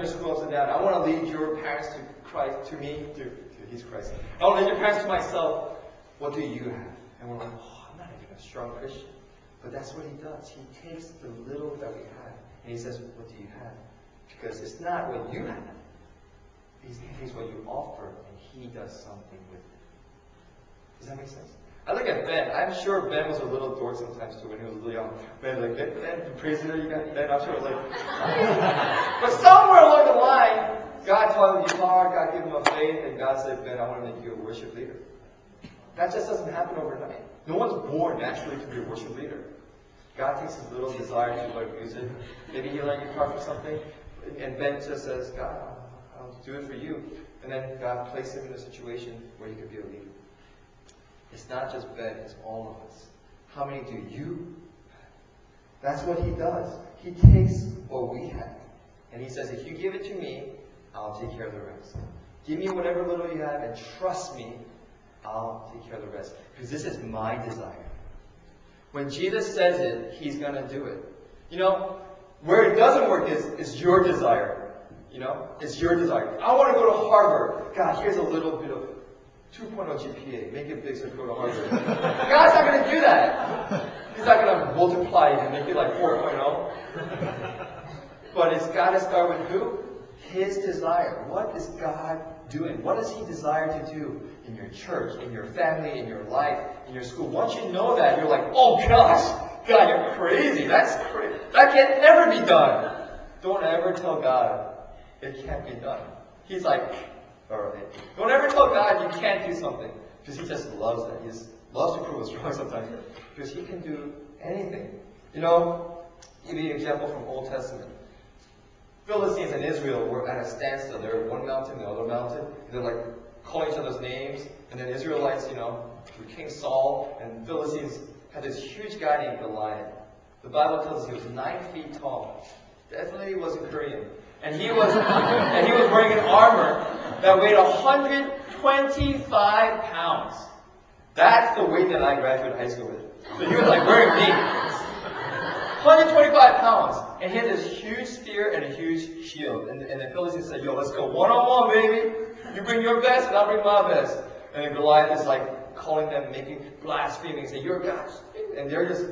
your school upside down. I want to lead your parents to Christ, to me, to He's Christ. I want to lead your parents to myself. What do you have? And we're like, oh, I'm not even a strong Christian. But that's what He does. He takes the little that we have, and He says, what do you have? Because it's not what you have. He takes what you offer, and He does something with it. Does that make sense? I look at Ben. I'm sure Ben was a little dork sometimes too when he was really young. Ben, like, Ben, the praise leader you got? Ben, I'm sure like. But somewhere along the line, God taught him guitar, God gave him a faith, and God said, Ben, I want to make you a worship leader. That just doesn't happen overnight. No one's born naturally to be a worship leader. God takes his little desire to learn music. Maybe he learned guitar for something, and Ben just says, God, I'll do it for you. And then God placed him in a situation where he could be a leader. It's not just Ben, it's all of us. How many do you have? That's what He does. He takes what we have. And He says, if you give it to me, I'll take care of the rest. Give me whatever little you have and trust me, I'll take care of the rest. Because this is my desire. When Jesus says it, He's going to do it. You know, where it doesn't work is your desire. You know, it's your desire. I want to go to Harvard. God, here's a little bit of 2.0 GPA. Make it big so you go to Harvard. God's not going to do that. He's not going to multiply it and make it like 4.0. But it's got to start with who? His desire. What is God doing? What does He desire to do in your church, in your family, in your life, in your school? Once you know that, you're like, oh gosh, God, you're crazy. That's crazy. That can never be done. Don't ever tell God it can't be done. He's like, alright. Don't ever tell God you can't do something. Because He just loves that. He just loves to prove us wrong sometimes. Because He can do anything. You know, give you an example from Old Testament. Philistines and Israel were at a standstill. They were one mountain, the other mountain. They're like calling each other's names. And then Israelites, you know, King Saul and Philistines had this huge guy named Goliath. The Bible tells us he was 9 feet tall. Definitely wasn't Korean. And he was wearing an armor that weighed 125 pounds. That's the weight that I graduated high school with. So he was like wearing me. 125 pounds. And he had this huge spear and a huge shield. And the Philistines said, yo, let's go one-on-one, baby. You bring your best and I'll bring my best. And then Goliath is like calling them, making blaspheming, saying, you're gods. And they're just,